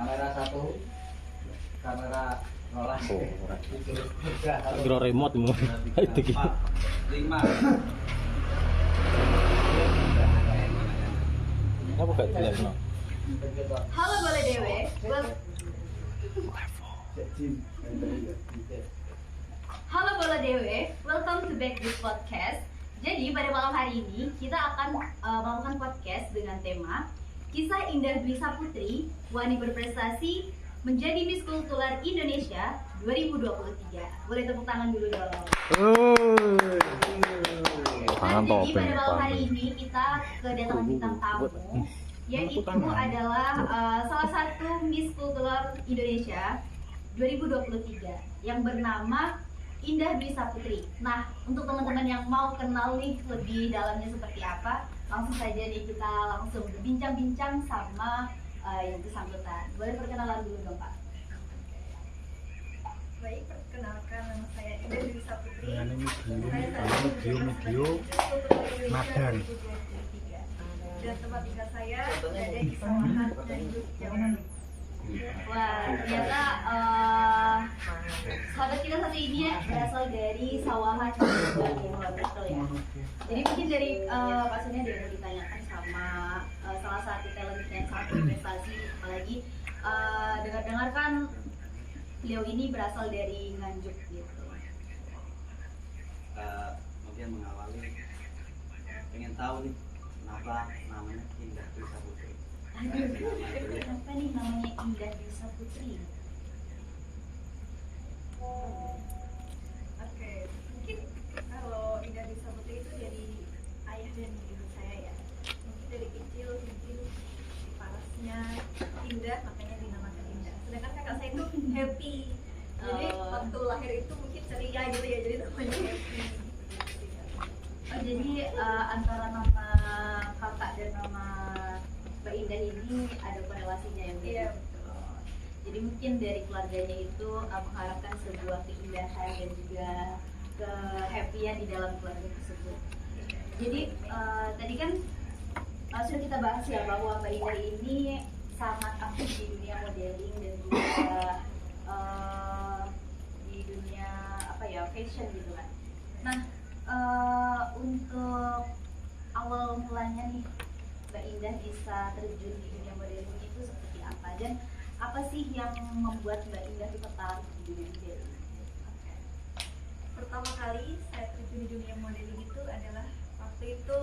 kamera 1, kamera rolas. Oh, kira remote mu. Itu ki. 5. Apa gak jelas no? Halo Boleh Dewe. Halo Bola Dewe, welcome to back this podcast. Jadi pada malam hari ini kita akan melakukan podcast dengan tema Kisah Indah Dwi Saputri, wanita berprestasi menjadi Miss Kultural Indonesia 2023. Boleh tepuk tangan dulu dong. Tangan Jadi topeng. pada malam hari ini kita kedatangan bintang tamu, yaitu adalah salah satu Miss Kultural Indonesia 2023 yang bernama Indah Dwi Saputri. Nah, untuk teman-teman yang mau kenal nih lebih dalamnya seperti apa, langsung saja nih kita langsung berbincang-bincang sama yang bersangkutan. Boleh perkenalan dulu dong Pak? Baik, perkenalkan nama saya Indah Dwi Saputri. Video Magang. Dan tempat tinggal saya berada di Sawahan dan Jawa. Wah, ternyata sahabat kita satu ini ya berasal dari Sawahan juga ya, betul ya. Jadi mungkin dari Pak Sonia ada yang mau ditanyakan sama salah satu talent yang sangat berprestasi, apalagi dengar-dengar kan beliau ini berasal dari Nganjuk gitu. Mungkin mengawali pengen tahu nih kenapa namanya Indah Dwi Saputri. Aduh, kenapa nih namanya Indah Dwi Saputri? Oke, mungkin kalau Indah Dwi Saputri itu dari ayah dan ibu saya ya. Mungkin dari kecil mungkin parasnya Indah, makanya dinamakan Indah. Sedangkan kakak saya itu Happy. Jadi waktu lahir itu mungkin ceria gitu ya, jadi namanya Happy. Oh, jadi antara nama kakak dan nama Mbak Indah ini ada korelasinya ya? Iya. Oh, jadi mungkin dari keluarganya itu mengharapkan sebuah keindahan dan juga kehappyan di dalam keluarga tersebut. Jadi tadi kan sudah kita bahas ya bahwa Mbak Indah ini sangat aktif di dunia modeling dan juga di dunia apa ya fashion gitu kan. Nah, untuk awal mulanya nih Mbak Indah bisa terjun di dunia modeling itu seperti apa dan apa sih yang membuat Mbak Indah itu tertarik di dunia modeling? Oke. Pertama kali saya terjun di dunia modeling itu adalah waktu itu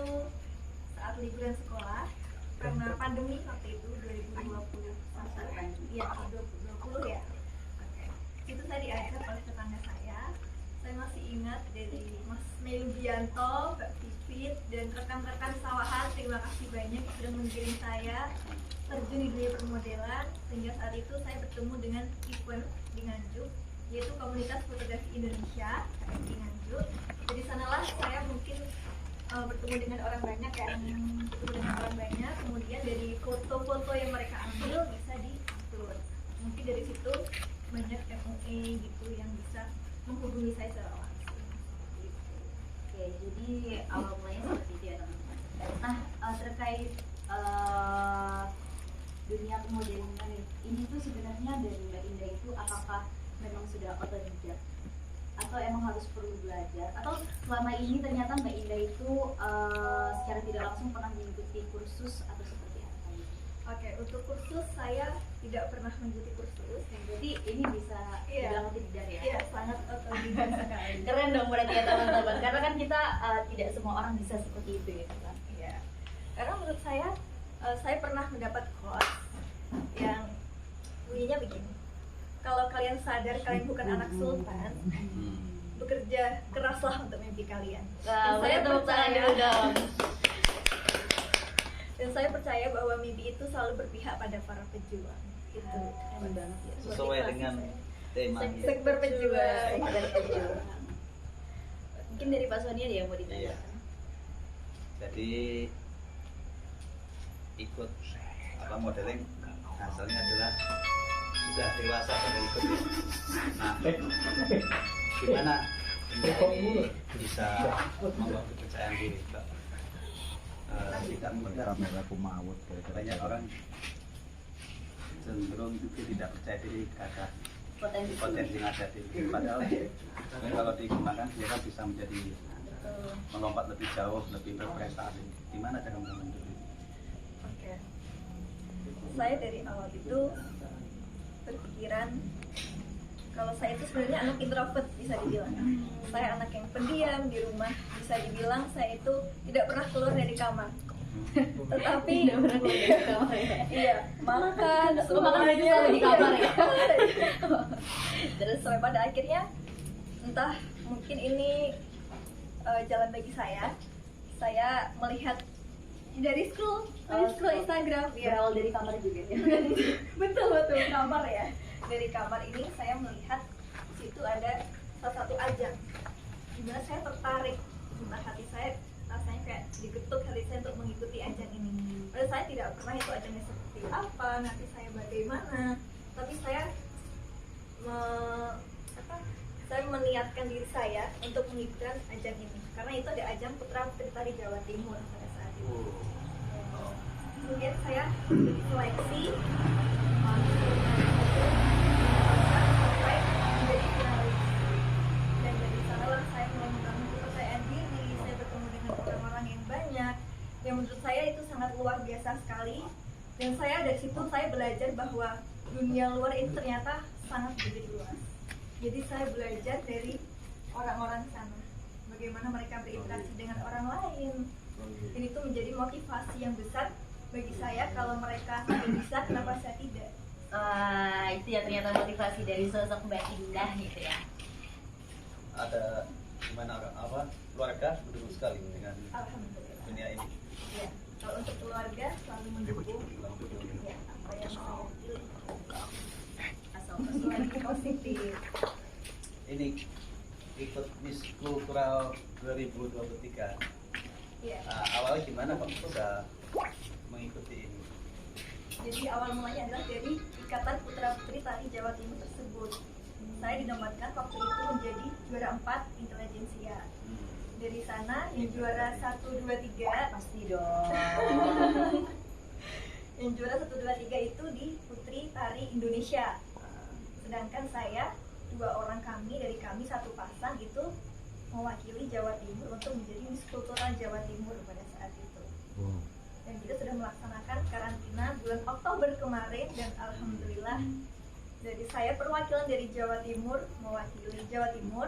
saat liburan sekolah karena pandemi waktu itu 2020 iya 2020 ya. Oke. Itu saya diajak oleh tetangga saya. Saya masih ingat dari Mas Melubianto, Mbak Pipit, dan rekan-rekan Sawahan. Terima kasih banyak sudah mengirim saya terjun di dunia permodelan, sehingga saat itu saya bertemu dengan event di Nganjuk, yaitu Komunitas Fotografi Indonesia di Nganjuk. Jadi sanalah saya mungkin bertemu dengan orang banyak kemudian dari foto-foto yang mereka ambil bisa di-upload. Mungkin dari situ banyak MUA gitu yang bisa menghubungi saya secara langsung. Oke, jadi awal mulanya seperti itu ya teman-teman. Nah, terkait dunia pemodelingan ini tuh sebenarnya dari Mbak Indah itu apakah memang sudah otodidak atau emang harus perlu belajar atau selama ini ternyata Mbak Indah itu secara tidak langsung pernah mengikuti kursus atau seperti apa? Oke, untuk kursus saya tidak pernah mengikuti kursus. Jadi ini bisa dibilang otodidak ya? Iya, sangat otodidak sekali. Keren dong berarti ya teman-teman, karena kan kita tidak semua orang bisa seperti itu ya kan? Iya. Karena menurut saya pernah mendapat coach yang bunyinya begini. Kalau kalian sadar kalian bukan anak sultan, bekerja keraslah untuk mimpi kalian. Wah, saya tepuk tangan dulu dong. Dan saya percaya bahwa mimpi itu selalu berpihak pada para pejuang. Itu Keren banget ya. Sesuai dengan temanya. sek berpejuang. Mungkin dari Pak Sonia dia yang mau ditanyakan. Jadi ikut modeling asalnya adalah sudah dewasa pada ikut ya. Nah, gimana ini bisa membuat kepercayaan diri Pak? Tidak mudah. Kamera aku mawut Banyak orang cenderung itu tidak percaya diri terhadap Potensi. potensi yang ada di diri. Padahal kalau dikembangkan dia kan bisa menjadi melompat lebih jauh, lebih berprestasi. Gimana cara membantu itu? Oke. Saya dari awal itu berpikiran kalau saya itu sebenarnya anak introvert, bisa dibilang. Saya anak yang pendiam di rumah, bisa dibilang saya itu tidak pernah keluar dari kamar. Tetapi iya, makan Makan itu selalu di kamar ya. Terus sampai pada akhirnya entah mungkin ini jalan bagi saya melihat dari scroll Instagram ya. Berawal dari kamar juga ya. betul kamar ya. Dari kamar ini saya melihat di situ ada salah satu ajang dimana saya tertarik, entah hati saya rasanya kayak digetuk hati saya untuk mengikuti ajang ini. Padahal saya tidak pernah itu ajangnya seperti apa, nanti saya bagaimana, tapi saya saya meniatkan diri saya untuk mengikuti ajang ini karena itu ada ajang Putra Putri Tari Jawa Timur pada saat itu. Kemudian saya diseleksi sampai menjadi finalis, dan dari sanalah saya mulai membangun kepercayaan diri. Saya bertemu dengan orang-orang yang banyak yang menurut saya itu sangat luar biasa sekali, dan saya dari situ saya belajar bahwa dunia luar itu ternyata sangat begitu luas. Jadi saya belajar dari orang-orang sana, bagaimana mereka berinteraksi dengan orang lain. Dan itu menjadi motivasi yang besar bagi saya. Kalau mereka bisa, kenapa saya tidak? Itu ya ternyata motivasi dari sosok Mbak Indah gitu ya. Ada gimana keluarga mendukung sekali dengan Alhamdulillah. dunia ini. Ya, kalau untuk keluarga selalu mendukung ya, apa yang saya pilih. Asal selalu positif. Ini ikut Miss Kultural 2023. Ya. Awalnya gimana kok bisa mengikuti ini? Jadi awal mulanya adalah dari Ikatan Putra Putri Tari Jawa Timur tersebut. Saya dinobatkan waktu itu menjadi juara 4 intelijensia. Dari sana yang juara 1, 2, 3 Pasti dong. yang juara 1, 2, 3 itu di Putri Tari Indonesia. Sedangkan saya, 2 orang dari kami satu pasang itu mewakili Jawa Timur untuk menjadi Miss Kultural Jawa Timur pada saat itu. Dan kita sudah melaksanakan karantina bulan Oktober kemarin, dan alhamdulillah dari saya perwakilan dari Jawa Timur mewakili Jawa Timur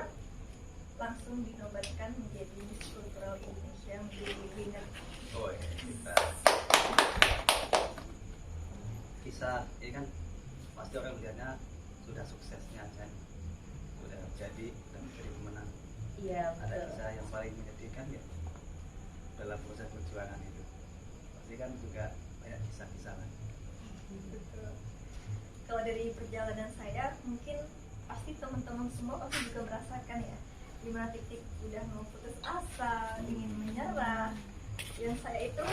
langsung dinobatkan menjadi Miss Kultural Indonesia, menjadi winner. Oh ya, kisah ini kan pasti orang melihatnya sudah suksesnya aja, udah jadi dan menjadi pemenang. Iya, Ada betul. kisah yang paling menyedihkan ya dalam proses perjuangan itu. Pasti kan juga banyak kisah-kisah kan. Betul. Kalau dari perjalanan saya, mungkin pasti teman-teman semua pasti juga merasakan ya, dimana titik udah mau putus asa, ingin menyerah. Dan saya itu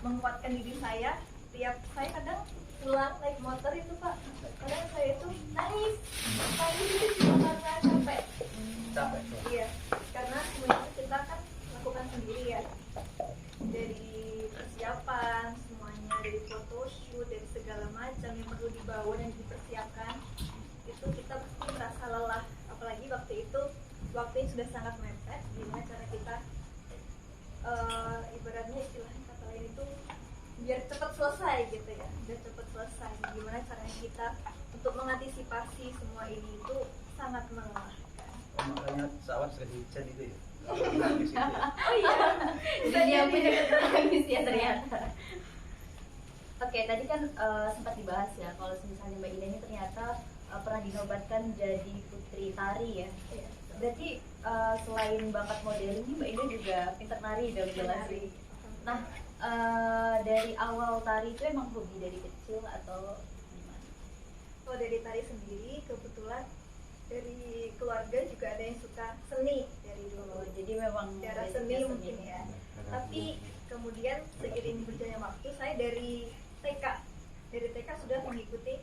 menguatkan diri saya. Tiap saya kadang pulang naik motor itu Pak, kadang saya itu nangis itu cuma karena capek. Capek. Iya, karena semuanya kita kan lakukan sendiri ya, dari persiapan semuanya, dari photoshoot, dari segala macam yang perlu dibawa dan dipersiapkan, itu kita pasti merasa lelah. Apalagi waktu itu waktunya sudah sangat mepet. Gimana cara kita ibaratnya istilahnya kata lain itu biar cepat selesai gitu ya, biar cepat selesai. Gimana caranya kita untuk mengantisipasi semua ini itu sangat melelahkan. Makanya pesawat sering hujan itu ya. Nangis itu ya. Oh iya, Dia punya nangis ya ternyata. Oke, tadi kan sempat dibahas ya kalau misalnya Mbak Ina ini ternyata pernah dinobatkan jadi putri tari ya. Iya. Berarti selain bakat modeling ini Mbak Ina juga pintar nari dong jelas sih. Nah, dari awal tari itu emang hobi dari kecil atau gimana? Kalau dari tari sendiri kebetulan dari keluarga juga ada yang suka seni dari dulu. Jadi memang Darah basicnya seni mungkin ya. Tapi kemudian seiring berjalannya waktu saya dari TK sudah mengikuti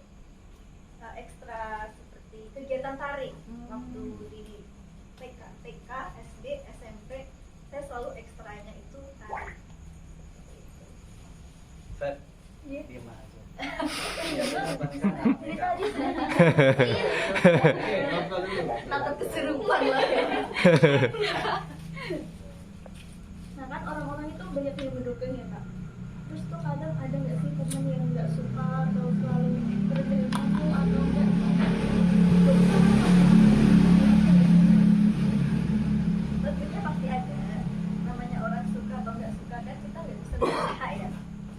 ekstra seperti kegiatan tari. Waktu di TK, SD, SMP saya selalu ekstranya itu tari. Feb, Iya. diam aja. Takut kesurupan lah ya. Nah kan orang-orang itu banyak yang mendukung ya kak. Terus tuh kadang ada nggak sih teman yang nggak suka atau selalu bergerak kamu atau enggak? Tentunya pasti ada. Namanya orang suka atau nggak suka kan kita nggak bisa berusaha ya.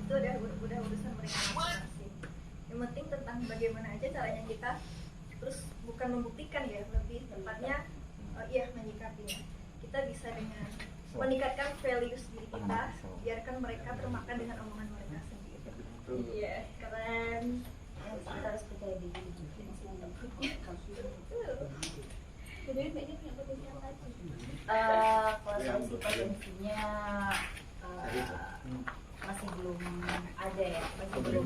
Itu udah urusan mereka masing-masing. Yang penting tentang bagaimana aja caranya kita terus bukan membuktikan ya, lebih tepatnya menyikapinya. Kita bisa dengan meningkatkan values diri kita, biarkan mereka termakan dengan omongan mereka sendiri. Iya, keren. Kita harus percaya diri juga. Jadi banyak yang potensial lagi. Kalau saya sih potensinya masih belum ada ya, masih belum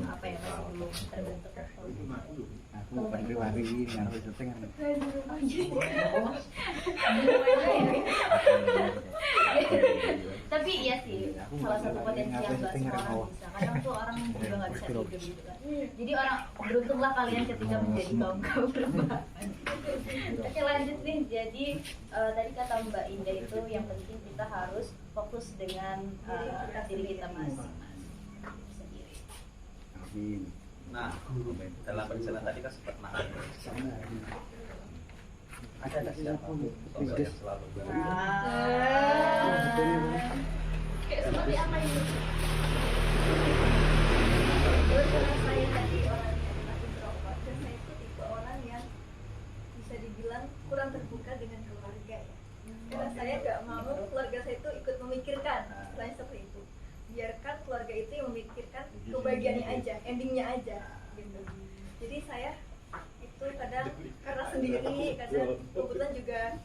terbentuk. Aku pandri-wari ngaruh setengah. Tapi iya sih, salah satu potensi yang nggak semua orang bisa. Kadang tuh orang juga nggak bisa tidur gitu kan. Jadi orang beruntunglah kalian ketika menjadi kaum rebahan. Oke lanjut nih. Jadi tadi kata Mbak Indah itu yang penting kita harus fokus dengan diri kita masing-masing sendiri. Amin. Nah, dalam perjalanan tadi kan sempat nangis. Ada nggak siapa sosok yang selalu Kayak seperti apa ini? Karena saya tadi orang yang adalah introvert dan saya itu tipe orang yang bisa dibilang kurang terbuka dengan keluarga ya. Karena saya nggak mau keluarga saya itu ikut memikirkan, istilahnya seperti itu. Biarkan keluarga itu yang memikirkan kebahagiaannya aja, endingnya aja gitu. Jadi saya itu kadang karena sendiri, kadang kebetulan juga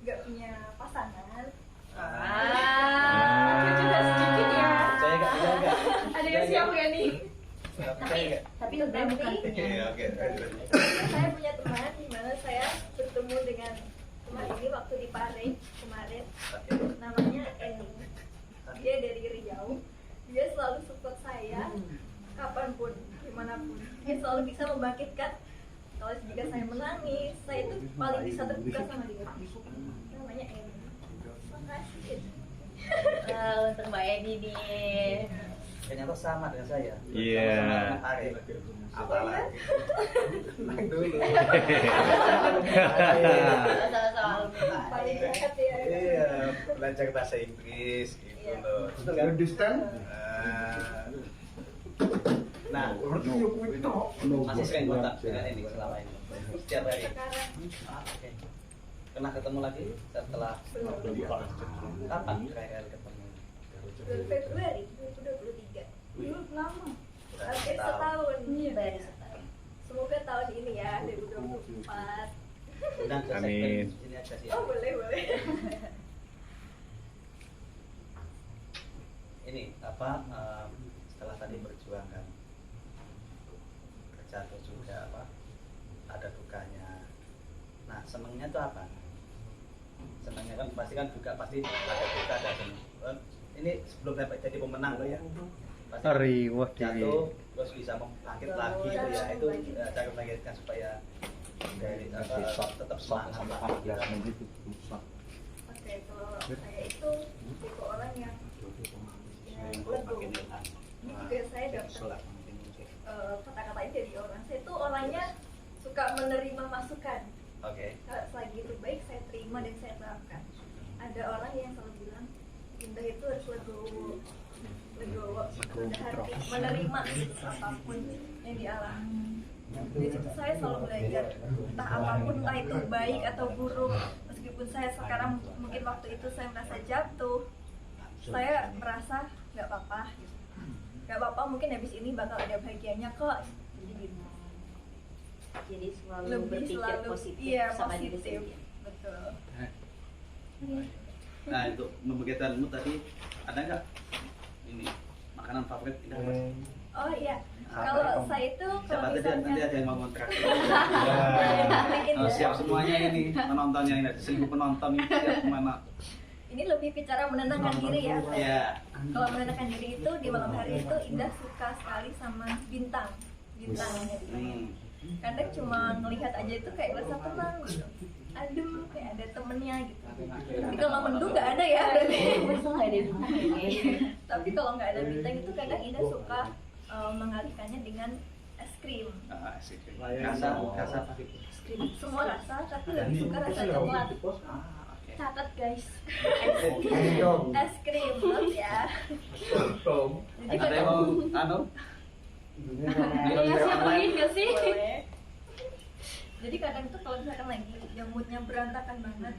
nggak punya pasangan. Juga sedikit ya. Percaya nggak? Ada yang siap ya nih? Percaya nggak? Tapi sebenarnya bukan punya. Iya, oke. Saya punya teman di mana saya bertemu dengan teman ini waktu di Pare kemarin. Namanya Eni. Dia dari Riau. Dia selalu support saya kapanpun, dimanapun. Dia selalu bisa membangkitkan. Kalau jika saya menangis, saya itu paling bisa terbuka sama dia. Namanya Eni. Makasih. Untuk Mbak Eni nih. Ternyata sama dengan saya. Iya. Sama-sama Ari. Apalagi. Naik dulu. Sama-sama. Paling dekat ya. Iya, belajar bahasa Inggris gitu loh. Understand? Nah, masih sering kontak dengan ini selama ini. Setiap hari. Sekarang Oke. Pernah ketemu lagi setelah kapan terakhir ketemu? bulan Februari 2023. Lama. Hampir Setahun. setahun. Baru setahun. Semoga tahun ini ya 2024. Undang ke Amin. segmen sini aja sih. Oh boleh. Ini apa setelah tadi berjuang kan terjatuh juga apa ada dukanya. Nah senengnya tuh apa? Senengnya kan pasti ada duka ada seneng. Ini sebelum dapat jadi pemenang loh ya. Pasti Riwah jatuh terus bisa bangkit lagi tuh ya itu cara membangkitkan supaya dari tetap semangat lah. Oke, kalau saya itu tipe orang yang legowo. Ini juga saya dapat kata-katanya dari orang. Saya tuh orangnya suka menerima masukan. Oke. Kalau selagi itu baik saya terima dan saya terapkan. Ada orang yang selalu bilang Indah itu harus legowo, rendah hati, menerima apapun yang dialami. Di situ saya selalu belajar entah apapun, entah itu baik atau buruk. Meskipun saya sekarang mungkin waktu itu saya merasa jatuh, saya merasa nggak apa-apa, nggak apa-apa. Mungkin habis ini bakal ada bahagianya kok. Jadi selalu Lebih berpikir selalu positif iya, sama diri positif. sendiri. Betul. Nah untuk membangkitkanmu tadi ada nggak ini makanan favorit Indah? Oh iya, kalau saya itu Siapa kalau tadi nanti misalnya ada yang mau kontrak? bikin Siap semuanya ini menontonnya ini 1000 penonton ini siap kemana? ini lebih ke cara menenangkan diri ya. Iya. Kalau menenangkan diri itu di malam hari itu Indah suka sekali sama bintang. kadang cuma ngelihat aja itu kayak rasa tenang gitu, adem, kayak ada temennya gitu. Tapi kalau mendung nggak ada ya berarti. Masa nggak ada bintang? Tapi kalau nggak ada bintang itu kadang Indah suka mengalihkannya dengan es krim. Rasa apa? Semua rasa, tapi lebih suka rasa coklat. Catat guys, es krim not ya. Jadi Ada yang mau anu? Iya, siapin nggak sih? boleh. Jadi kadang tuh kalau misalkan lagi yang moodnya berantakan banget,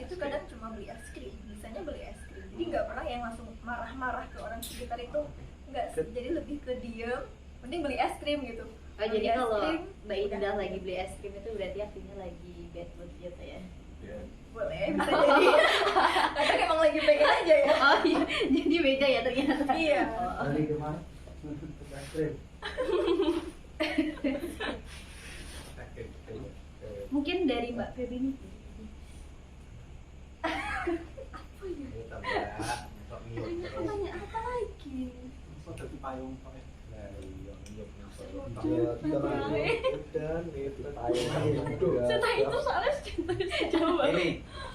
itu kadang cuma beli es krim. Biasanya beli es krim. Jadi nggak pernah yang langsung marah-marah ke orang sekitar itu. Nggak, jadi lebih ke diem. Mending beli es krim gitu. Oh, jadi Beli es kalau krim, Mbak Indah lagi beli es krim itu berarti artinya lagi bad mood gitu ya? boleh bisa jadi. Kadang emang lagi pengen aja ya. Oh iya, jadi beda ya ternyata. Iya. Oh. Mungkin dari Mbak Feby nih. Tanya apa lagi? Setelah itu soalnya coba. Ini,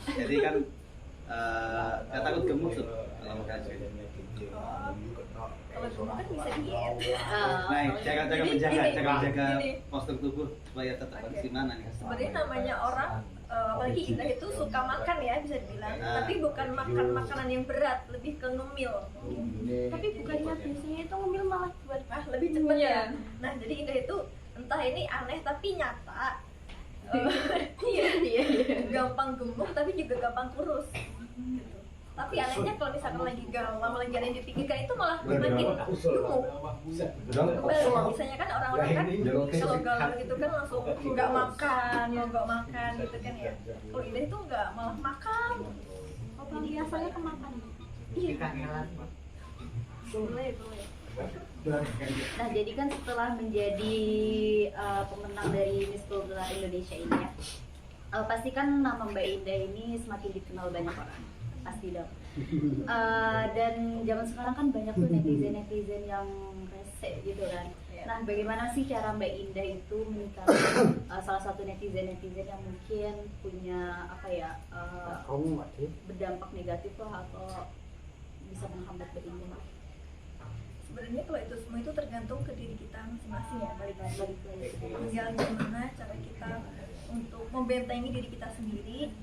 jadi kan nggak takut gemuk tuh kalau mau kasih. Kalau gemuk kan bisa diet. Nah, jaga Gini. postur tubuh supaya tetap Oke. gimana nih? Sebenarnya namanya orang apalagi Indah itu suka makan ya bisa dibilang, tapi bukan makan makanan yang berat, lebih ke ngemil. Tapi bukannya biasanya itu ngemil malah buat Lebih cepet ya. Nah jadi Indah itu entah ini aneh tapi nyata. Iya, gampang gemuk tapi juga gampang kurus. Gitu. Tapi anehnya kalau misalkan lagi galau, lagi ada yang dipikirkan itu malah makin gemuk. Kembali, misalnya kan orang-orang kan kalau galau gitu kan langsung nggak makan gitu kan ya. Kalau Indah itu nggak, malah makan. kalau biasanya kemakan. Iya. Boleh. Nah, jadi kan setelah menjadi pemenang dari Miss Cultural Indonesia ini ya, pasti kan nama Mbak Indah ini semakin dikenal banyak orang, pasti dong. Dan zaman sekarang kan banyak tuh netizen yang rese gitu kan. Nah, bagaimana sih cara Mbak Indah itu menyikapi salah satu netizen yang mungkin punya apa ya berdampak negatif lah atau bisa menghambat Mbak Indah? Sebenarnya kalau itu semua itu tergantung ke diri kita masing-masing ya, balik lagi. Tinggal gimana cara kita untuk membentengi diri kita sendiri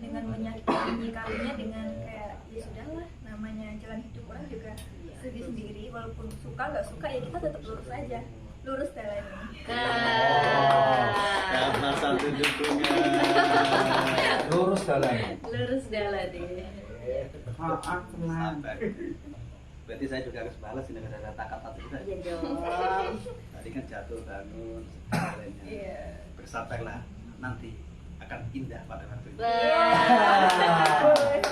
dengan menyikapinya dengan kayak ya sudahlah, namanya jalan hidup orang juga sendiri, walaupun suka nggak suka ya kita tetap lurus aja, lurus jalannya. Karena satu dukungan. Lurus jalan. Lurus jalan deh. Sampai. Berarti saya juga harus balas ini ada kata-kata kita. Iya dong. Tadi kan jatuh bangun, lainnya. Iya. Bersabarlah, nanti akan indah pada waktu itu. Boleh.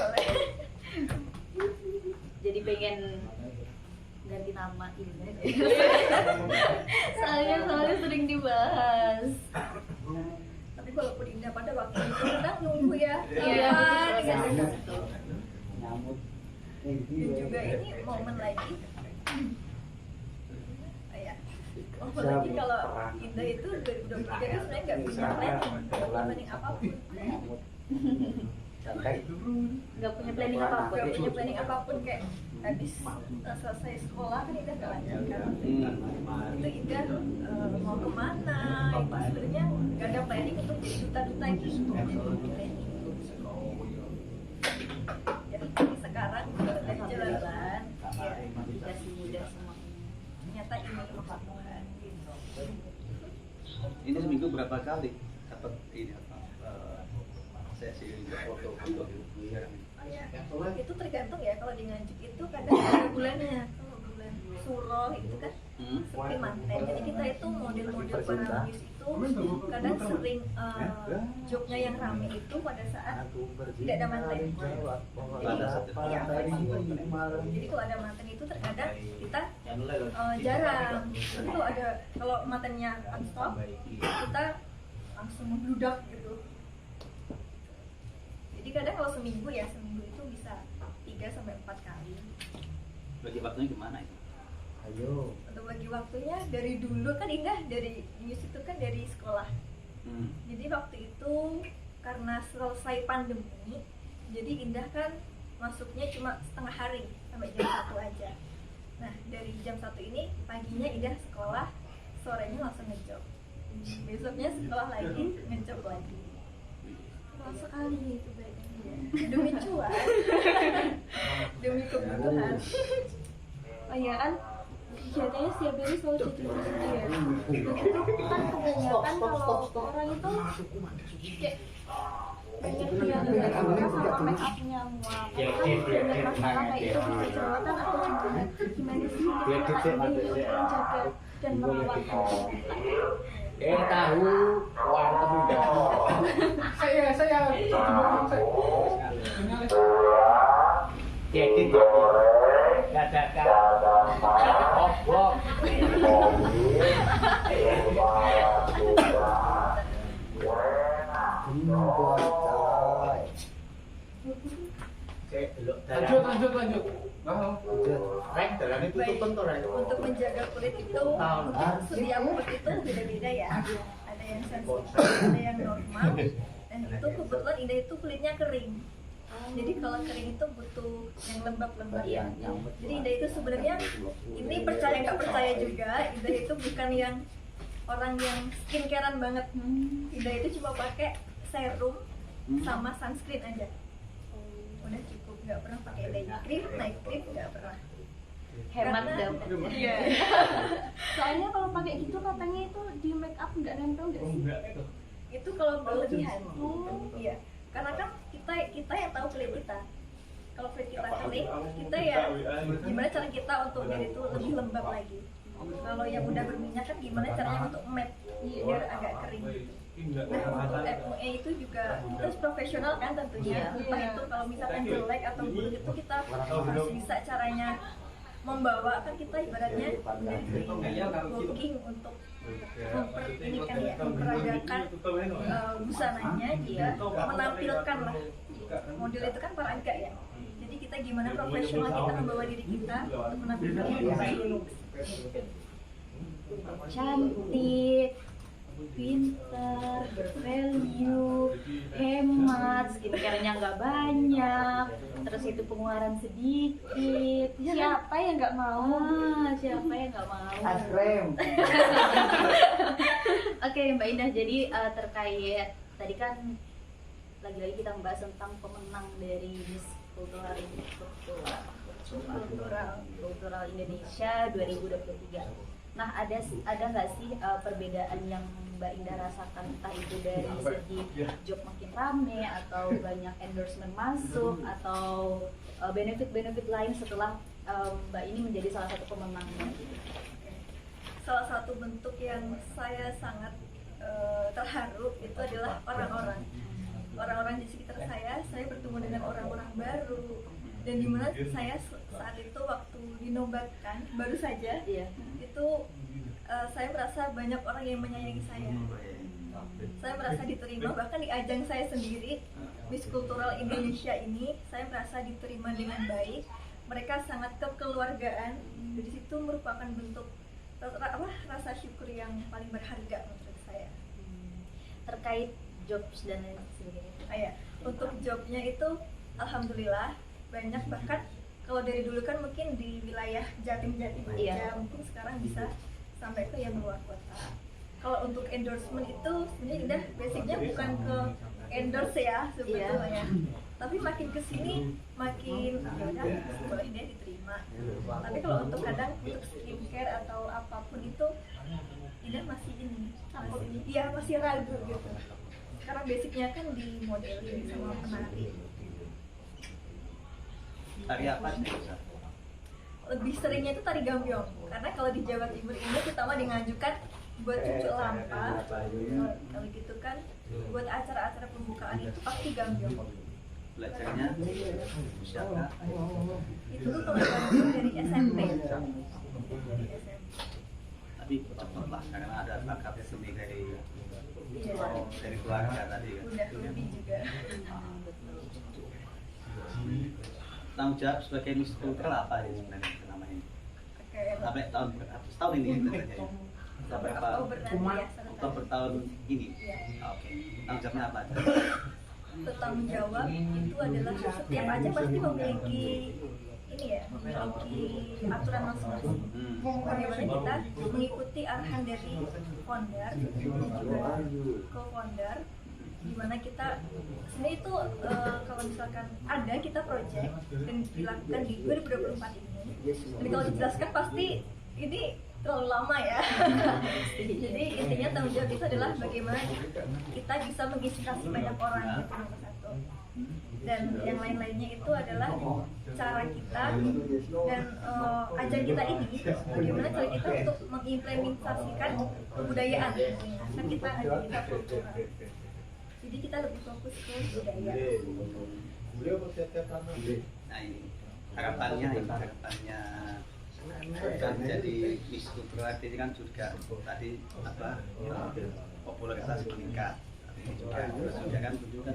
Jadi pengen ganti nama Indah. soalnya sering dibahas. Tapi walaupun Indah pada waktu itu kita nunggu ya. Iya. Dan juga ini momen lagi. Ya. Momen lagi kalau Indah itu 2023 itu sebenarnya nggak punya planning apapun. Nggak punya planning apapun. Nggak punya planning apapun, kayak habis selesai sekolah kan Indah nggak lanjut kan. Itu Indah mau kemana? Itu sebenarnya nggak ada planning untuk jadi duta itu. Jadi sekarang udah jalan, ya Dikasih mudah semuanya. ternyata ini maksud Tuhan. Ini seminggu berapa kali dapat ini apa sesi foto Itu tergantung ya, kalau di Nganjuk itu kadang ada bulannya. Kalau bulan Suro itu kan sepi manten, jadi kita itu model-model para lukis itu kadang sering jobnya yang rame itu pada saat tidak ada manten. Jadi kalau ada manten itu terkadang kita jarang. Jadi kalau mantennya unstop, kita langsung membludak gitu. Jadi kadang kalau seminggu itu bisa 3 sampai 4 kali. bagi waktunya gimana itu? Ayo. Untuk bagi waktunya dari dulu kan Indah dari Miss itu kan dari sekolah. Jadi waktu itu karena selesai pandemi, jadi Indah kan masuknya cuma setengah hari sampai jam 1 aja. Nah dari jam 1 ini paginya Indah sekolah, sorenya langsung ngejob. Besoknya sekolah lagi, ngejob lagi. Keras sekali itu baiknya. Demi cuan, demi kebutuhan. Oh iya kan kegiatannya setiap hari selalu jadi gitu ya. Itu kan kebanyakan kalau orang itu kayak banyak yang sama make upnya muak. Banyak masalah kayak itu bisa jerawatan atau gimana sih kita menjaga dan merawat. Tahu warteg udah. Saya jadi dadakan oblok. Lanjut. Rek, dalam itu tutup tuh, Rek. Untuk menjaga kulit itu, untuk setiap kulit itu beda-beda ya. Ada yang sensitif, ada yang normal. Dan itu kebetulan Indah itu kulitnya kering. Jadi kalau kering itu butuh yang lembab-lembab ya. Jadi Indah itu sebenarnya ini percaya nggak percaya juga, Indah itu bukan yang orang yang skincarean banget. Indah itu cuma pakai serum sama sunscreen aja. Udah cukup, nggak pernah pakai night cream nggak pernah. Hemat Karena- dong. Iya. Soalnya kalau pakai gitu katanya itu di make up nggak nempel nggak sih? Itu kalau berlebihan. Iya. Karena kan kita yang tahu kulit kita. Kalau kulit kita kering, kita ya gimana cara kita untuk biar itu lebih lembab lagi. Kalau yang udah berminyak kan gimana caranya untuk matte biar agak kering gitu. Nah untuk FUE itu juga kita harus profesional kan tentunya. Entah itu kalau misalkan jelek atau buruk itu kita harus bisa caranya membawa, kan kita ibaratnya dari working untuk memperagakan busananya, dia menampilkan lah. Model itu kan peraga ya. Jadi kita gimana profesional kita membawa diri kita untuk menampilkan yang baik. Cantik, pinter, value, hemat, skincare-nya nggak banyak, terus itu pengeluaran sedikit. Siapa yang nggak mau? Siapa yang nggak mau? Asrem. Oke Mbak Indah, jadi terkait tadi kan lagi-lagi kita membahas tentang pemenang dari Miss Kultural Indonesia 2023. Nah, ada nggak sih perbedaan yang Mbak Indah rasakan, entah itu dari segi job makin rame atau banyak endorsement masuk atau benefit-benefit lain setelah Mbak ini menjadi salah satu pemenangnya? Salah satu bentuk yang saya sangat terharu itu adalah orang-orang di sekitar saya bertemu dengan orang-orang baru, dan dimana saya saat itu waktu dinobatkan baru saja itu saya merasa banyak orang yang menyayangi saya merasa diterima, bahkan di ajang saya sendiri Miss Kultural Indonesia ini saya merasa diterima dengan baik. Mereka sangat kekeluargaan, dari situ merupakan bentuk rasa syukur yang paling berharga menurut saya. Terkait jobs dan lain sebagainya. Untuk jobnya itu alhamdulillah banyak, bahkan kalau dari dulu kan mungkin di wilayah Jatim aja, mungkin sekarang bisa sampai ke yang luar kota. Kalau untuk endorsement itu sebenarnya Indah basicnya bukan ke endorse ya sebetulnya, tapi makin kesini makin boleh deh diterima. Tapi kalau untuk kadang untuk skincare atau apapun itu Indah masih masih ragu gitu, karena basicnya kan di modeling sama penari. Tari apa sih? Lebih seringnya itu tari gambyong, karena kalau di Jawa Timur ini terutama dingajukan buat cucuk lampa, kalau gitu kan buat acara-acara pembukaan itu pasti gambyong. Belajarnya siapa? Itu tuh kalau gambyong dari SMP. Tapi cepet lah, karena ada bakat seni dari keluarga tadi kan. Udah lebih juga. Tanggung jawab sebagai Miss Kultural apa ini sebenarnya namanya? Kayak sampai tahun berapa? Setahun ini katanya ya? Sampai apa? Oktober nanti ya. Oktober tahun ini. Iya. Oke. Tanggung jawabnya apa? Bertanggung jawab itu adalah setiap ajang pasti memiliki ini ya, memiliki aturan masing-masing. Bagaimana kita mengikuti arahan dari founder dan juga co-founder, dimana kita sebenarnya itu kalau misalkan ada kita project dan dilakukan di 2024 ini, dan kalau dijelaskan pasti ini terlalu lama ya. Jadi intinya tanggung jawab itu adalah bagaimana kita bisa menginspirasi banyak orang, itu nomor satu. Dan yang lain-lainnya itu adalah cara kita dan ajang kita ini, bagaimana cara kita untuk mengimplementasikan kebudayaan. Kan kita ada kita kultural, jadi kita lebih fokus ke budaya. Nah ini harapannya kan jadi Miss Kultural ini kan juga tadi apa popularitas meningkat. Ini juga terus juga kan juga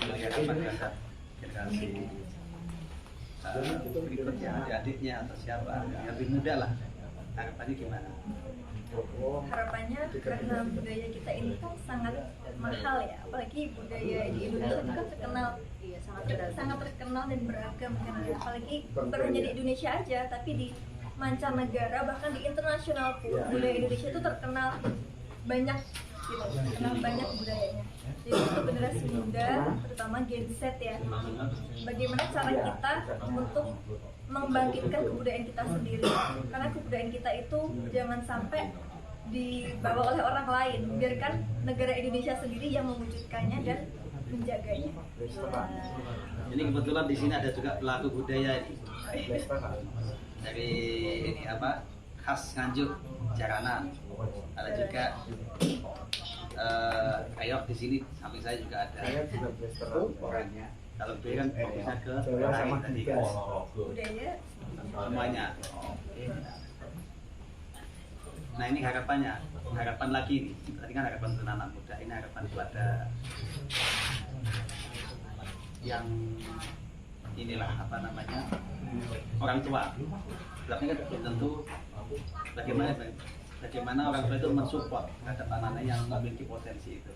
melihat apa terhadap generasi berikutnya, adik-adiknya atau siapa yang lebih muda lah. Harapannya gimana? Harapannya karena budaya kita ini kan sangat mahal ya, apalagi budaya di Indonesia itu kan terkenal, sangat terkenal dan beragam kan ya. Apalagi bukan hanya di Indonesia aja, tapi di mancanegara bahkan di internasional pun budaya Indonesia itu terkenal banyak gitu, terkenal banyak budayanya. Jadi untuk generasi muda, terutama Gen Z ya, bagaimana cara kita untuk membangkitkan kebudayaan kita sendiri, karena kebudayaan kita itu jangan sampai dibawa oleh orang lain, biarkan negara Indonesia sendiri yang mewujudkannya dan menjaganya. Ini kebetulan di sini ada juga pelaku budaya ini dari ini apa khas Nganjuk Jarana, ada juga Ayok di sini, samping saya juga ada orangnya. Kalau gue kan bisa ke tari tadi kan Budaya semuanya. Nah ini harapan lagi nih. Tadi kan harapan untuk anak muda, ini harapan kepada yang inilah apa namanya orang tua. Tapi kan tentu bagaimana orang tua itu mensupport terhadap anak-anak yang memiliki potensi itu.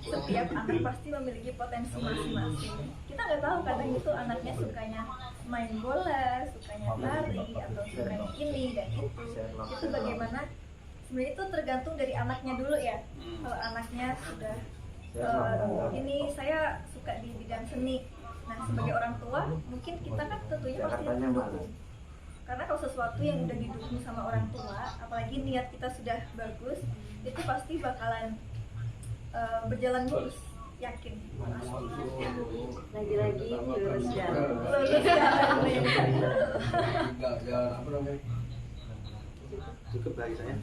Setiap anak pasti memiliki potensi masing-masing. Kita nggak tahu kadang itu anaknya sukanya main bola, sukanya tari, atau sukanya ini dan itu. Itu bagaimana? Sebenarnya itu tergantung dari anaknya dulu ya. Kalau anaknya sudah ini saya suka di bidang seni. Nah sebagai orang tua mungkin kita kan tentunya pasti mendukung. Karena kalau sesuatu yang udah didukung sama orang tua, apalagi niat kita sudah bagus, itu pasti bakalan berjalan mulus, yakin. Lagi-lagi lurus jalan. Cukup bagi saya.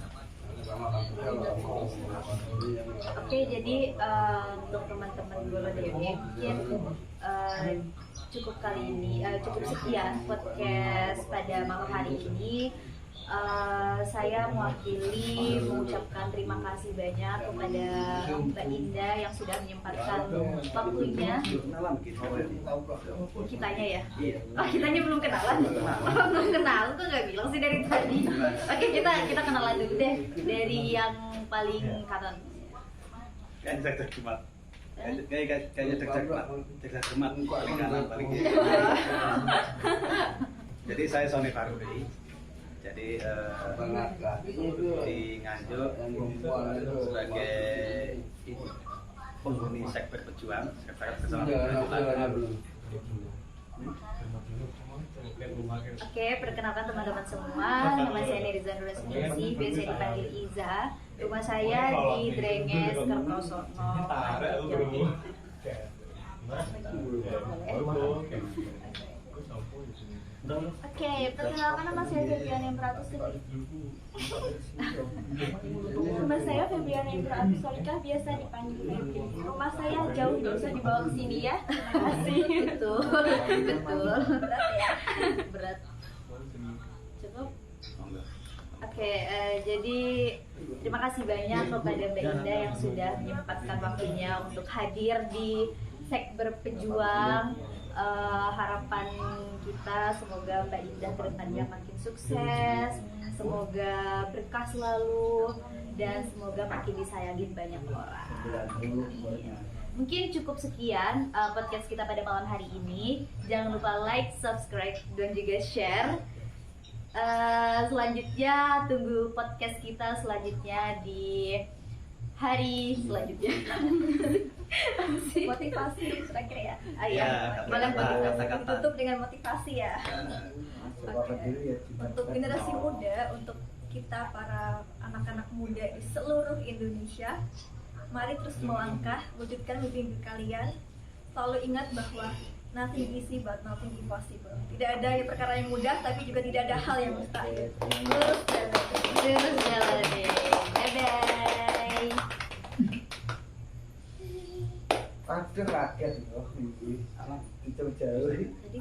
Oke, jadi untuk teman-teman Golo Dewi mungkin cukup kali ini, cukup sekian podcast pada malam hari ini. Saya mewakili mengucapkan terima kasih banyak kepada Mbak Indah yang sudah menyempatkan waktunya. Kitanya ya? Oh, kitanya belum kenalan? Oh, belum kenalan, kok nggak bilang sih dari tadi? Oke, kita kenalan dulu deh dari yang paling kanan. Kayaknya cek-cek kayaknya cek-cek cemat paling kanan paling kiri. Jadi saya Sony Faruri. Jadi di Nganjuk sebagai penghuni sekber pejuang, sekretariat bersama Oke, perkenalkan teman-teman semua, nama saya Neriza Nurasmisi, biasa dipanggil Iza. Rumah saya di Drenges, Kertosono. Oke, perkenalkan nama saya Febriana Impratusolika. Nama saya Febriana Impratusolika, biasa dipanggil Febri. Rumah saya jauh, nggak usah dibawa ke sini ya. Asik. Betul. Berat ya. Berat. Cukup. Oke, jadi terima kasih banyak kepada Mbak Indah yang sudah menyempatkan waktunya untuk hadir di Sekber Pejuang. harapan kita semoga Mbak Indah kedepannya makin sukses, semoga berkah selalu, dan semoga makin disayangin banyak orang. Mungkin cukup sekian podcast kita pada malam hari ini. Jangan lupa like, subscribe, dan juga share. Selanjutnya tunggu podcast kita selanjutnya di hari selanjutnya. Motivasi terakhir ya. Iya, boleh kata-kata. Ditutup dengan motivasi ya. Oke. Untuk generasi muda, untuk kita para anak-anak muda di seluruh Indonesia, mari terus melangkah, wujudkan mimpi kalian. Selalu ingat bahwa nothing easy but nothing impossible. Tidak ada perkara yang mudah, tapi juga tidak ada hal yang mustahil. Terus jalanin. Bye-bye. Ada rakyat loh, ini anak itu jauh. Tadi